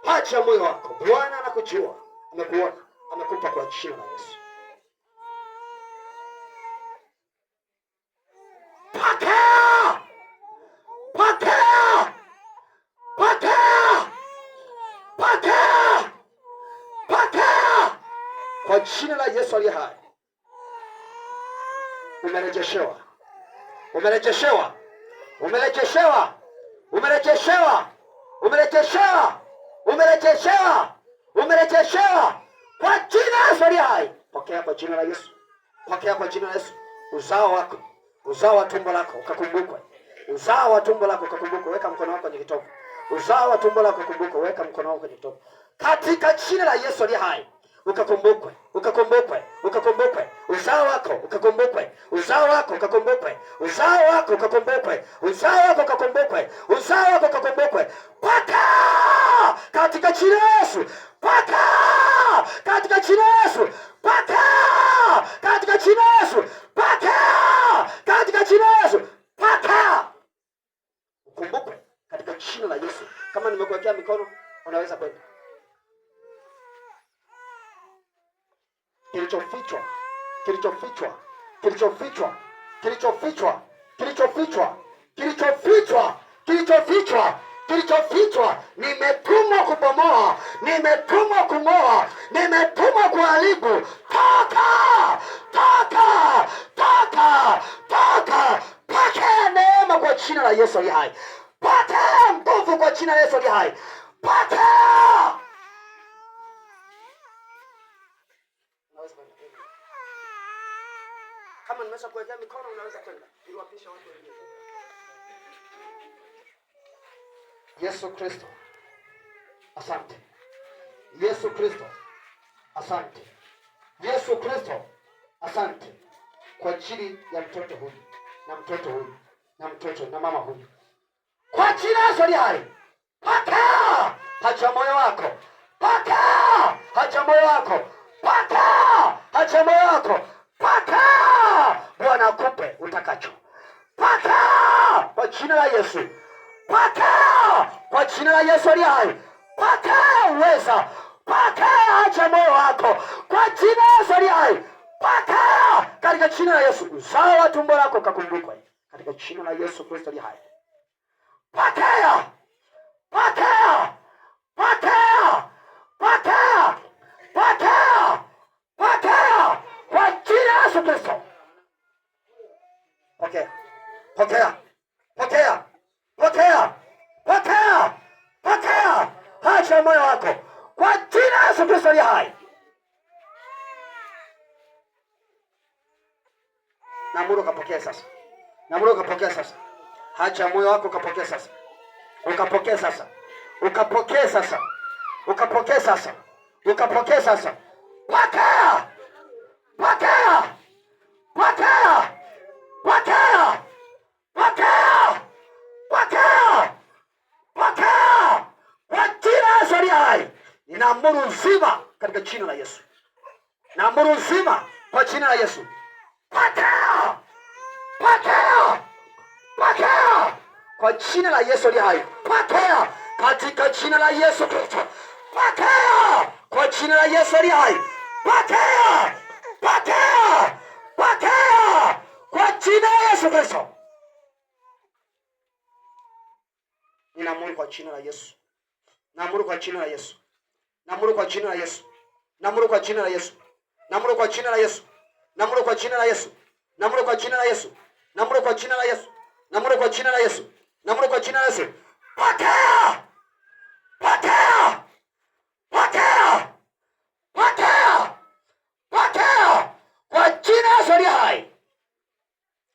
Acha moyo wako. Bwana anakujua. Amekuona. Amekupa kwa jina la Yesu. Pokea! Pokea! Pokea! Pokea! Pokea! Kwa jina la Yesu aliye hai. Umerejeshewa. Umerejeshewa. Umerejeshewa. Umerejeshewa. Umerejeshewa. Umerejeshewa. Umerejeshewa. Kwa jina la Yesu aliye hai. Pokea kwa jina la Yesu. Pokea kwa jina la Yesu. Uzao wako, uzao wa tumbo lako ukakumbukwe. Uzao wa tumbo lako ukakumbukwe. Weka mkono wako kwenye kitovu. Uzao wa tumbo lako ukakumbukwe. Weka mkono wako kwenye kitovu. Katika jina la Yesu aliye hai. ukakumbukwe, ukakumbukwe, ukakumbukwe, uzao wako ukakumbukwe, uzao wako ukakumbukwe, uzao wako ukakumbukwe, uzao wako ukakumbukwe, uzao wako ukakumbukwe, paka katika jina la Yesu, paka katika jina la Yesu, paka katika jina la Yesu, paka katika jina la Yesu, paka ukumbukwe katika jina la Yesu. Kama nimekuwekea mikono, unaweza kwenda. Kilichofichwa, kilichofichwa, kilichofichwa, kilichofichwa, kilichofichwa, kilichofichwa, kilichofichwa, kilichofichwa, nimetumwa kubomoa, nimetumwa kung'oa, nimetumwa kuharibu. Toka, toka, toka, toka, pokea neema kwa jina la Yesu aliye hai, pokea nguvu kwa jina la Yesu aliye hai, pokea. Kama nimesha kuwekea mikono, unaweza kwenda ili wapisha watu wengine. Yesu Kristo, asante. Yesu Kristo, asante. Yesu Kristo, asante kwa ajili ya mtoto huyu na mtoto huyu na mtoto na mama huyu, kwa jina la Yesu aliye hai, paka haja moyo wako, paka haja moyo wako, paka haja moyo wako, paka. Bwana akupe utakacho, paka kwa jina la Yesu, paka kwa jina la Yesu aliye hai, paka uweza, paka haja moyo wako kwa jina la Yesu aliye hai, paka katika jina la Yesu. Uzao wa tumbo lako kakumbukwe katika jina la Yesu Kristo aliye hai, paka, paka, paka, paka, paka, paka kwa jina la Yesu Kristo. Pokea, pokea, pokea, pokea, pokea, pokea haja moyo wako kwa jina la Yesu Kristo aliye hai. Naamuru kapokea sasa, naamuru kapokea sasa haja moyo wako, kapokea sasa, ukapokea sasa, ukapokea sasa, ukapokea sasa, ukapokea sasa, pokea, pokea, pokea, pokea, pokea, pokea, pokea kwa jina la Yesu aliye hai. Ninaamuru uzima katika jina la Yesu, naamuru uzima kwa jina la Yesu, pokea, pokea, pokea kwa jina la Yesu aliye hai, pokea katika jina la Yesu Kristo, pokea kwa jina la Yesu aliye hai, pokea, pokea, pokea kwa jina la Yesu Kristo. Ninaamuru kwa jina la Yesu, naamuru kwa jina la Yesu, naamuru kwa jina la Yesu, naamuru kwa jina la Yesu, naamuru kwa jina la Yesu, naamuru kwa jina la Yesu, naamuru kwa jina la Yesu, naamuru kwa jina la Yesu, naamuru kwa jina la Yesu, naamuru kwa jina la Yesu, pokea, pokea, pokea, pokea, pokea kwa jina la Yesu aliye hai.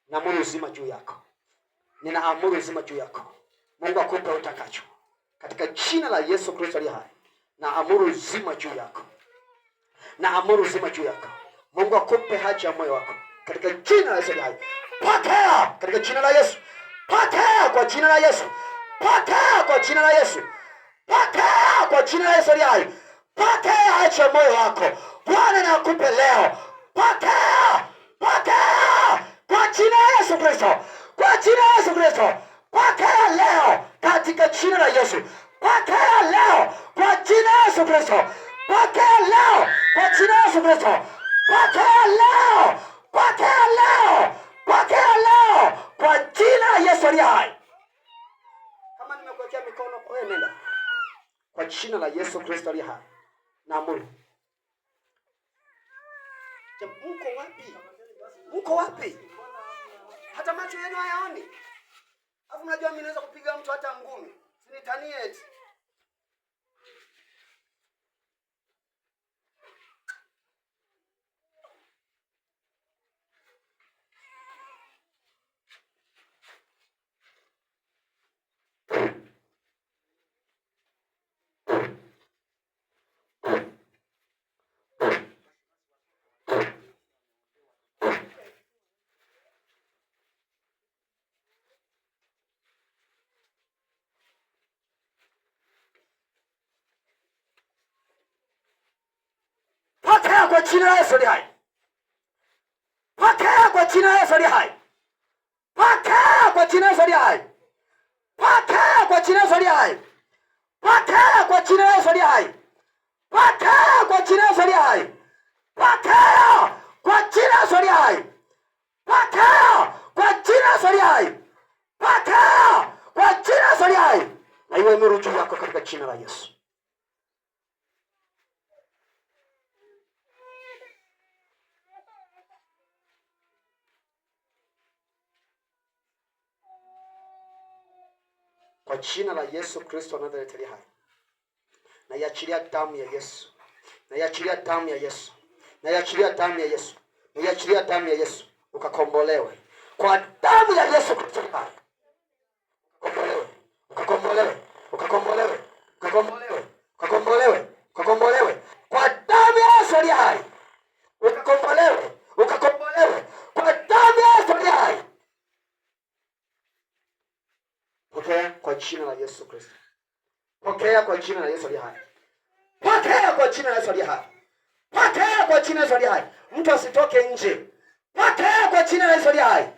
Naamuru uzima juu yako, ninaamuru uzima juu yako. Mungu akupe utakacho katika jina la Yesu Kristo aliye hai. Naamuru uzima juu yako, naamuru uzima juu yako. Mungu akupe haja ya moyo wako katika jina la Yesu aliye hai. Pokea katika jina la Yesu, pokea kwa jina la Yesu, pokea kwa jina la Yesu, pokea kwa jina la Yesu aliye hai. Pokea haja ya moyo wako, Bwana na akupe leo. Pokea, pokea kwa jina la Yesu Kristo, kwa jina la Yesu Kristo, pokea leo katika jina la Yesu, pokea leo kwa jina la Yesu Kristo, pokea leo kwa jina la Yesu Kristo, pokea leo, pokea leo, pokea leo kwa jina la Yesu aliye hai. Kama nimekuwekea mikono, wewe nenda kwa jina la Yesu Kristo aliye hai. Naamuru. Mko wapi? Mko wapi? Hata macho yenu hayaoni. Alafu mnajua mimi naweza kupiga mtu hata ngumi. Sinitanie eti. kwa jina la Yesu hai. Pokea kwa jina la Yesu hai. Pokea kwa jina la Yesu hai. Pokea kwa jina la Yesu hai. Pokea kwa jina la Yesu hai. Pokea kwa jina la Yesu hai. Pokea kwa jina la Yesu hai. Pokea kwa jina la Yesu hai. Pokea kwa jina la Yesu hai. Na iwe nuru juu yako katika jina la Yesu. Kwa jina la Yesu Kristo Nazareti hai. Na iachilia damu ya Yesu. Na iachilia damu ya Yesu. Na iachilia damu ya Yesu. Na iachilia damu ya Yesu. Ukakombolewe. Kwa damu ya Yesu Kristo hai. Ukakombolewe. Ukakombolewe. Ukakombolewe. Ukakombolewe. Ukakombolewe. Ukakombolewe. Kwa damu ya Yesu hai. Ukakombolewe. Ukakombolewe. Kwa damu ya Yesu hai. Pokea kwa jina la Yesu Kristo. Pokea kwa jina la Yesu hai. Pokea kwa jina la Yesu hai. Pokea kwa jina la Yesu hai. Mtu asitoke nje. Pokea kwa jina la Yesu hai.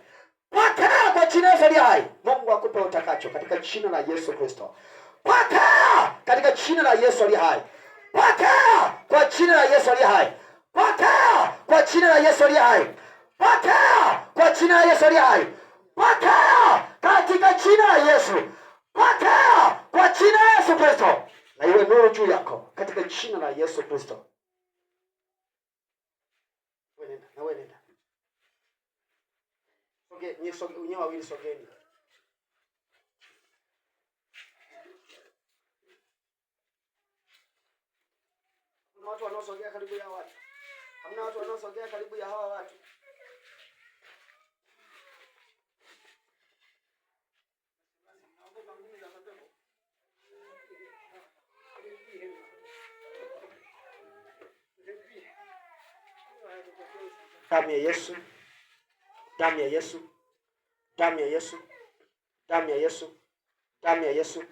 Pokea kwa jina la Yesu hai. Mungu akupe utakacho katika jina la Yesu Kristo. Pokea katika jina la Yesu hai. Pokea kwa jina la Yesu hai. Pokea kwa jina la Yesu hai. Pokea kwa jina la Yesu hai. Pokea katika jina la Yesu. Pokea kwa jina la Yesu Kristo. Na iwe nuru juu yako katika jina la Yesu Kristo. Wenenda, na wenenda. Unye wawili sogeni. Kuna watu wanaosogea karibu ya watu. Hamna watu wanaosogea karibu ya hawa watu. Damu ya Yesu. Damu ya Yesu. Damu ya Yesu. Damu ya Yesu. Damu ya Yesu.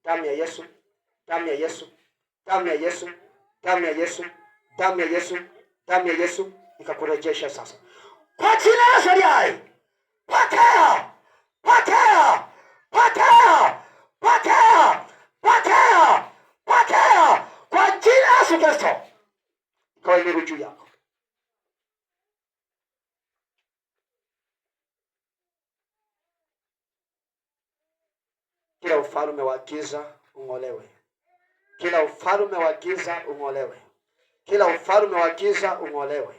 Damu ya Yesu. Damu ya Yesu. Damu ya Yesu. Damu ya Yesu. Damu ya Yesu. Damu ya Yesu ikakurejesha sasa. Kwa jina la Yesu hai. Pokea. Pokea. Pokea. Pokea. Pokea. Pokea. Kwa jina la Yesu Kristo. Kwa nuru juu yako. Kila ufalme wa giza ung'olewe. Kila ufalme wa giza ung'olewe. Kila ufalme wa giza ung'olewe.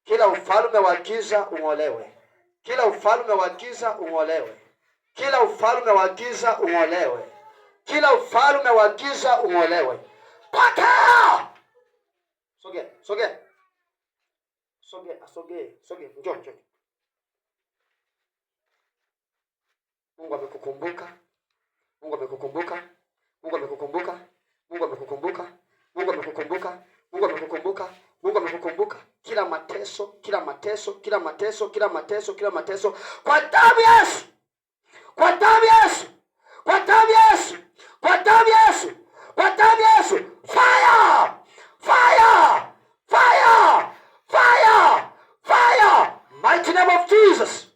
Kila ufalme wa giza ung'olewe. Kila ufalme wa giza ung'olewe. Kila ufalme wa giza ung'olewe. Kila ufalme wa giza ung'olewe. Pokea! Sogea, sogea. Sogea, sogea, sogea. Njoo, njoo. Mungu amekukumbuka. Mungu amekukumbuka. Mungu amekukumbuka. Mungu amekukumbuka. Mungu amekukumbuka. Mungu amekukumbuka. Mungu amekukumbuka. Kila mateso, kila mateso, kila mateso, kila mateso, kila mateso kwa damu ya Yesu. Kwa damu ya Yesu. Kwa damu ya Yesu. Kwa damu ya Yesu. Kwa damu ya Yesu. Fire! Fire! Fire! Fire! Fire! Mighty name of Jesus.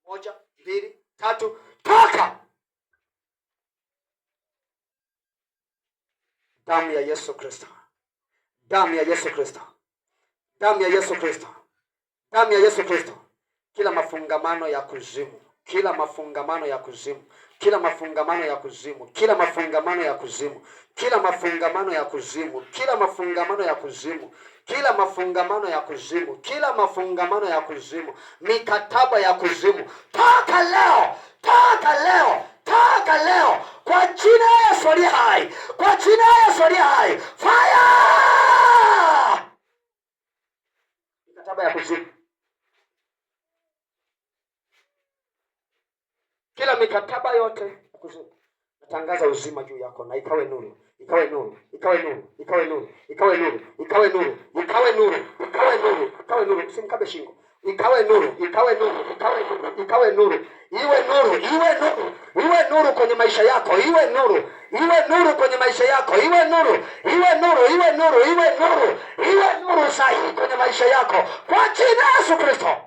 Moja, mbili, tatu, toka! Damu ya Yesu Kristo. Damu ya Yesu Kristo. Damu ya Yesu Kristo. Damu ya Yesu Kristo. Kila mafungamano ya kuzimu. Kila mafungamano ya kuzimu. Kila mafungamano ya kuzimu. Kila mafungamano ya kuzimu. Kila mafungamano ya kuzimu. Kila mafungamano ya kuzimu. Kila mafungamano ya kuzimu. Kila mafungamano ya kuzimu. Mikataba ya kuzimu. Toka leo. Toka leo. Toka leo. Kwa jina la Yesu aliye hai. Kwa jina la Yesu aliye hai. Fire! Mikataba ya kuzimu. Kila mikataba yote kuzimu. Natangaza uzima juu yako na ikawe nuru. Ikawe nuru. Ikawe nuru. Ikawe nuru. Ikawe nuru. Ikawe nuru. Ikawe nuru. Ikawe nuru. Ikawe nuru. Usimkabe shingo. ikawe nuru, ikawe nuru, ikawe nuru, ikawe nuru, iwe nuru, iwe nuru, iwe nuru kwenye maisha yako, iwe nuru, iwe nuru kwenye maisha yako, iwe nuru, iwe nuru, iwe nuru, iwe nuru, iwe nuru sahihi kwenye maisha yako kwa jina la Yesu Kristo.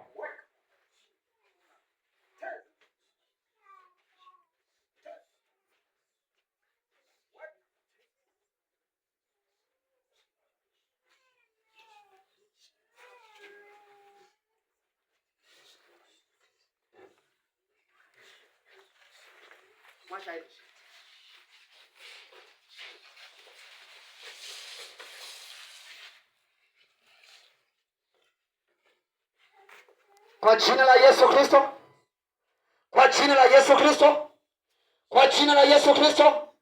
Kwa jina la Yesu Kristo, kwa jina la Yesu Kristo, kwa jina la Yesu Kristo,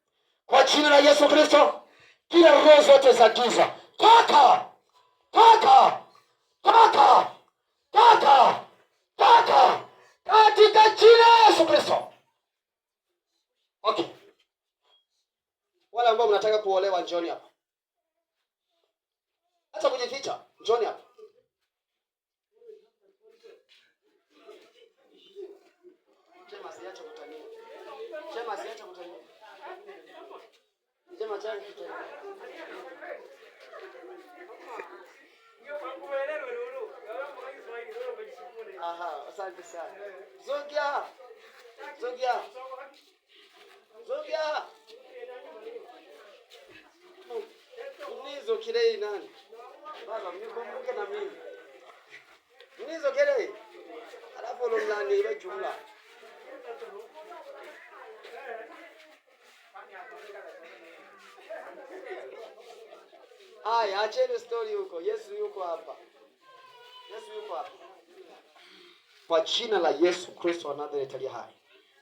kwa jina la Yesu Kristo, kila roho zote za giza toka, toka, toka, toka, toka katika jina la Yesu Kristo. Okay. Wale ambao mnataka kuolewa njoni hapa. Hata kujificha, njoni hapa. Chema siacha kutania. Chema siacha kutania. Chema chani kutania. Aha, asante sana. Zogia. Zogia. Zogia. Nizo kirei nani? Baba mnikumbuke na mimi. Nizo kirei. Alafu ndo nani ile jumla. Aya, acheni story huko. Yesu yuko hapa. Yesu yuko hapa. Kwa jina la Yesu Kristo wa Nazareti aliye hai,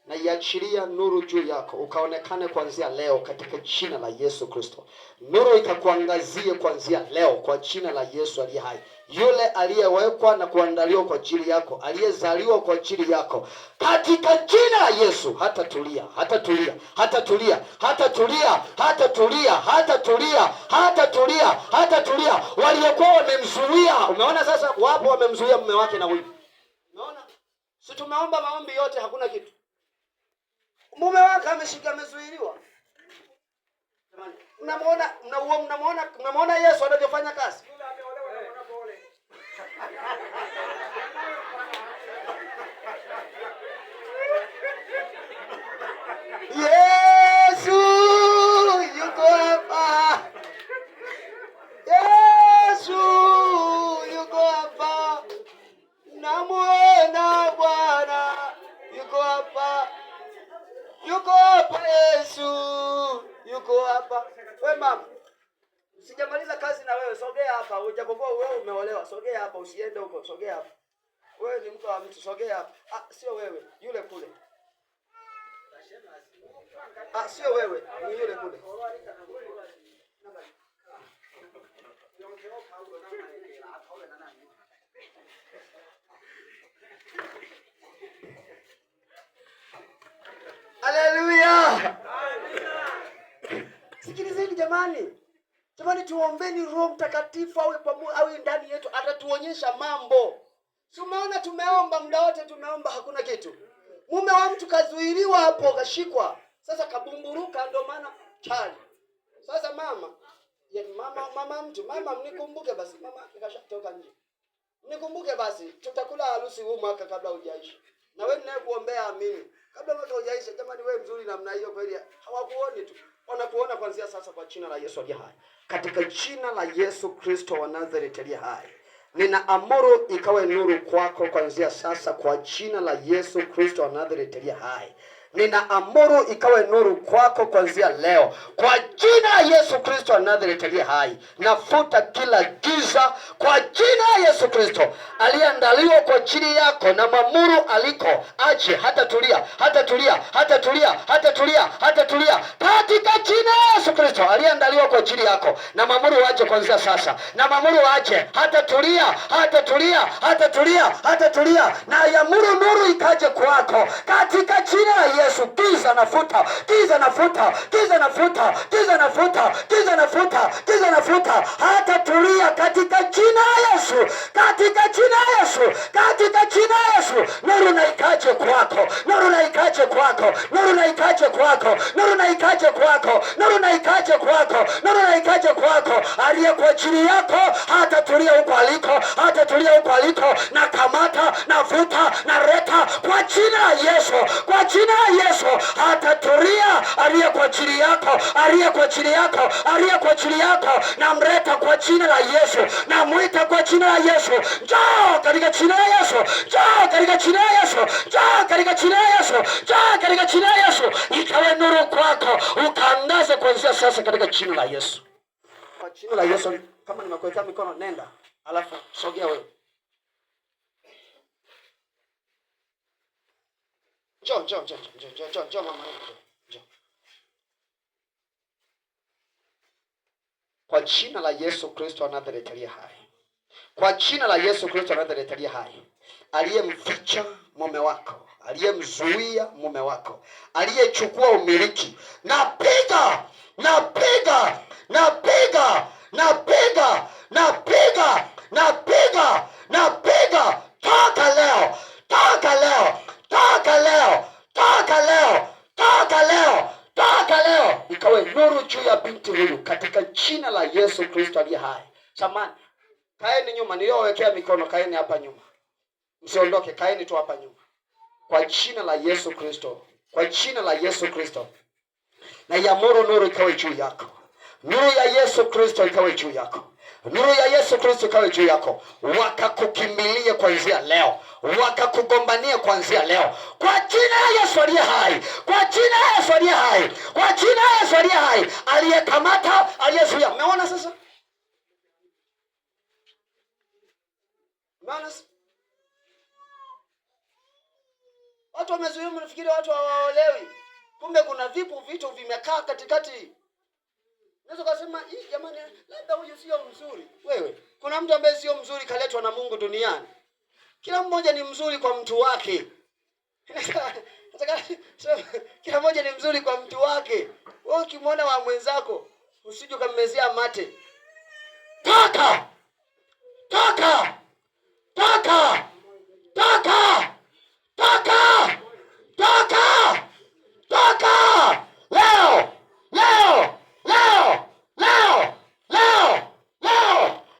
na iachilia nuru juu yako ukaonekane kuanzia leo katika jina la Yesu Kristo. Nuru ikakuangazie kuanzia leo kwa jina la Yesu aliye hai. Yule aliyewekwa na kuandaliwa kwa ajili yako, aliyezaliwa kwa ajili yako, katika jina la Yesu hatatulia, hatatulia, hatatulia, hatatulia, hatatulia, hatatulia, hatatulia, hatatulia. Waliokuwa wamemzuia, umeona sasa wapo wamemzuia mume wake na huyu. Unaona? Si tumeomba maombi yote hakuna kitu. Mume wake ameshika amezuiliwa. Mnamuona Yesu anavyofanya kazi. Yesu yuko hapa. Yesu yuko hapa. Namuona Bwana yuko hapa. Yuko hapa Yesu. Yuko hapa. Wewe mama, sijamaliza kazi na wewe, sogea hapa. Ujapokuwa wewe umeolewa, sogea hapa, usiende huko, sogea hapa. Wewe ni mke wa mtu, sogea hapa. Sio wewe, yule kule. Sio wewe, ni yule kule. Haleluya. Sikilizeni jamani. Jamani, tuombeni Roho Mtakatifu awe ndani yetu, atatuonyesha mambo. Si umeona tumeomba muda wote, tumeomba hakuna kitu. Mume wa mtu kazuiliwa hapo, kashikwa. Sasa kabumburuka, ndio maana chali. Sasa mama mtu, mama mnikumbuke basi. Mama kashatoka nje. Mnikumbuke basi, tutakula harusi huu mwaka kabla hujaisha. Na wewe ninaye kuombea amini. Kabla mwaka hujaisha, jamani wewe mzuri namna hiyo kweli. Hawakuoni tu. Wanakuona kuanzia sasa kwa jina la Yesu aliye hai. Katika jina la Yesu Kristo wa Nazareti aliye hai. Ninaamuru ikawe nuru kwako kuanzia sasa kwa jina la Yesu Kristo wa Nazareti aliye hai. Ninaamuru ikawe nuru kwako kuanzia leo kwa jina la Yesu Kristo wa Nazareti aliye hai. Nafuta kila giza kwa jina la Yesu Kristo aliyeandaliwa kwa ajili yako, na mamuru aliko aje, hatatulia, hatatulia, hatatulia, hatatulia, hatatulia katika jina la Yesu Kristo aliyeandaliwa kwa ajili yako, na mamuru aje kuanzia sasa, na mamuru aje, hatatulia, hatatulia, hatatulia, hatatulia, na yamuru nuru ikaje kwako katika jina la Yesu. Giza nafuta, giza nafuta, giza nafuta, giza nafuta, giza nafuta, giza nafuta. Hata tulia katika jina la Yesu, katika jina la Yesu, katika jina la Yesu. Nuru na ikaje kwako, nuru na ikaje kwako, nuru na ikaje kwako, nuru na ikaje kwako, nuru na ikaje kwako, nuru na ikaje kwako. Aliye kwa ajili yako hata tulia huko aliko, hata tulia huko aliko. Na kamata, navuta, na reta kwa jina la Yesu, kwa jina la Yesu. Hata tulia aliye kwa ajili yako, aliye kwa ajili yako, aliye kwa ajili yako. Na mreta kwa jina la Yesu, na mwita kwa jina la Yesu. Njoo katika jina la Yesu, njoo katika jina la Yesu, njoo katika jina la Yesu, njoo katika jina la Yesu. Ikawe nuru kwako, ukaangaze kuanzia sasa katika jina la Yesu. Kwa jina la Yesu. Kama nimekuwekea mikono, nenda, alafu sogea wewe. Njoo mama, njoo. Kwa jina la Yesu Kristo wa Nazareti aliye hai, kwa jina la Yesu Kristo wa Nazareti aliye hai, aliyemficha mume wako, aliyemzuia mume wako, aliyechukua umiliki, napiga, napiga, napiga, napiga, napiga, napiga, napiga. Toka leo, toka leo, toka leo, toka leo, toka leo, toka leo. Ikawe nuru juu ya binti huyu katika jina la Yesu Kristo aliye hai. Samani, kaeni nyuma, niliowekea mikono, kaeni hapa nyuma. Msiondoke, kaeni tu hapa nyuma. Kwa jina la Yesu Kristo, kwa jina la Yesu Kristo, na yamuru nuru ikawe juu yako. Nuru ya Yesu Kristo ikawe juu yako. Nuru ya Yesu Kristo ikawe juu yako. Wakakukimbilia kuanzia leo, wakakugombania kuanzia leo. Kwa jina la Yesu aliye hai, kwa jina la Yesu aliye hai, kwa jina la Yesu aliye hai, aliyekamata, aliyezuia. Umeona sasa? Umeona sasa? Watu wamezuia, mnafikiri watu hawaolewi. Kumbe kuna vitu vimekaa katikati. Unaweza kusema, jamani, labda huyu sio mzuri. Wewe, kuna mtu ambaye sio mzuri kaletwa na Mungu duniani. Kila mmoja ni mzuri kwa mtu wake. Kila mmoja ni mzuri kwa mtu wake. Wewe ukimwona wa mwenzako, usije ukammezea mate. Toka!